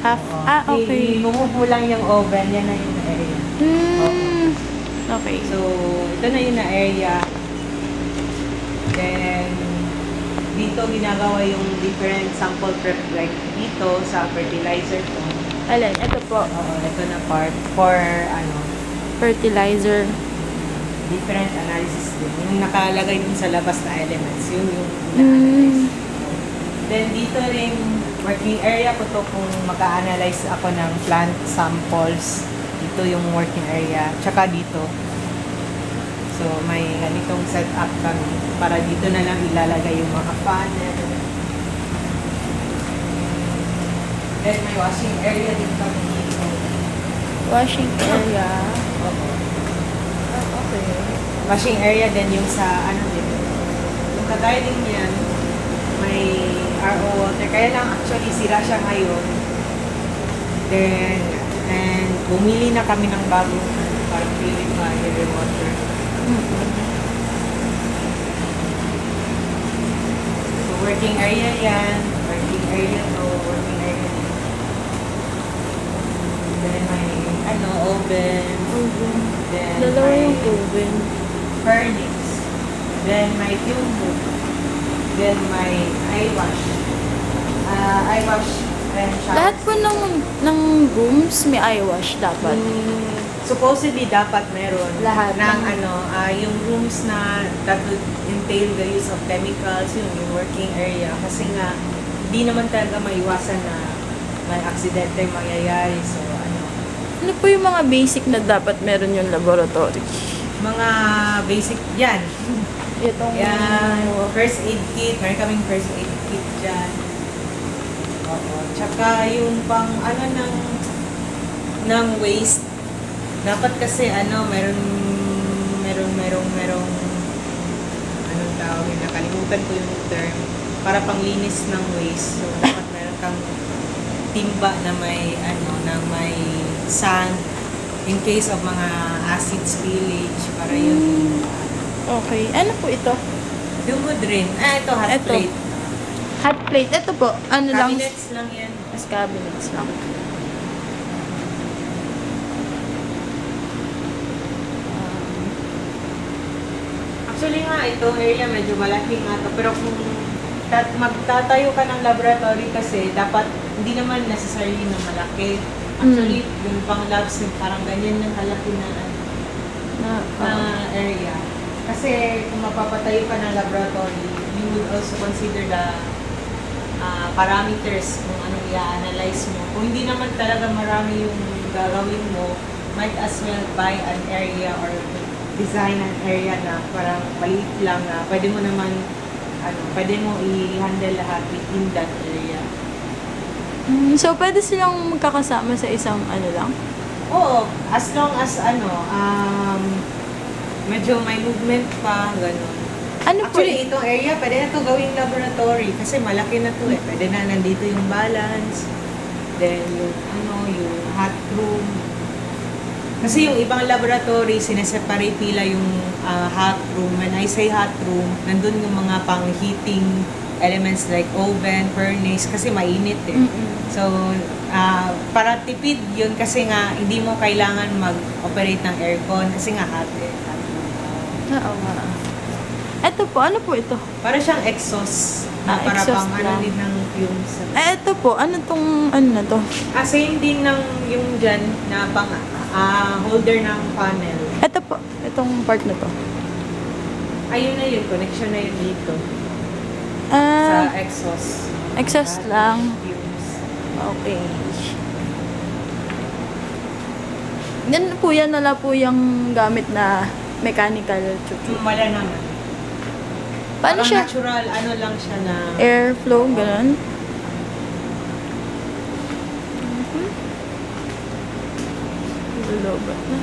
half. Ah, okay. Bumubo lang yung oven, yan na yung area. Okay. So, ito na yung area. Then, dito ginagawa yung different sample prep like dito sa fertilizer to. Alin, ito po. Oo, ito na part for Fertilizer. different analysis din. Yung nakalagay din sa labas na elements, yun yung Mm. na-analyze. Then dito rin, working area ko to kung mag-a-analyze ako ng plant samples. Dito yung working area, tsaka dito. So may ganitong setup kami para dito na lang ilalagay yung mga panel. Then may washing area din kami dito. Washing area. Oo. Okay. Washing area din yung sa ano din. Yung kagaya din yan, may RO water. Kaya lang actually sira siya ngayon. Then, and bumili na kami ng bagong parang purifier water. So, working area yan. Working area to. Working area din. Then, may oven. Then, Dalawa may yung oven. furnace. Then, may fume hood. Then, may eye wash. Eye wash and shower. Lahat po ng rooms may eye wash dapat. Supposedly, dapat meron. Lahat. Ng yung rooms na that would entail the use of chemicals, yung working area. Kasi nga, hindi naman talaga maiwasan na may aksidente mangyayari. So, Ano po yung mga basic na dapat meron yung laboratory? mga basic, yan. Itong Yan, first aid kit. Meron kaming first aid kit dyan. Oo. Tsaka yung pang, ng waste. Dapat kasi, merong, anong tawag yun, nakalimutan ko yung term. Para panglinis ng waste. So, dapat meron kang timba na may, na may sand in case of mga acid spillage. Para yun, Okay. Ano po ito? yung wood rin. Ito, hot Ito. plate. Hot plate. Ito po. Ano lang? Cabinets lang yan. As cabinets lang. Actually nga, itong area medyo malaki nga to. Pero kung magtatayo ka ng laboratory kasi, dapat hindi naman necessarily na malaki. Actually, yung pang labs, parang ganyan ng kalaki na area. Kasi kung mapapatayo ka ng laboratory, you would also consider the parameters kung anong i-analyze mo. Kung hindi naman talaga marami yung gagawin mo, might as well buy an area or design an area na parang maliit lang na pwede mo naman pwede mo i-handle lahat within that area. So, pwede silang magkakasama sa isang lang? Oo, as long as medyo may movement pa, gano'n. Ano po? Actually, itong area, pwede na ito gawing laboratory kasi malaki na ito eh. Pwede na nandito yung balance, then yung yung hot room. Kasi yung ibang laboratory, sineseparate nila yung hot room. When I say hot room, nandun yung mga pang-heating elements like oven, furnace, kasi mainit eh. So, para tipid yun kasi nga hindi mo kailangan mag-operate ng aircon kasi nga hot eh. Oo nga. Ito po, ano po ito? Para siyang exhaust. Na para Exhaust pang lang. din ng fumes. Ito po, ano tong, na to? Same din ng yung dyan na pang holder ng panel. Ito po, itong part na to. Ayun na yun, connection na yun dito. Sa exhaust. Exhaust lang. Fumes. Okay. Yan po yan, wala po yung gamit na mechanical chuchu. Wala naman. Paano Parang siya? natural, lang siya na Airflow, ganun. Lulobat na.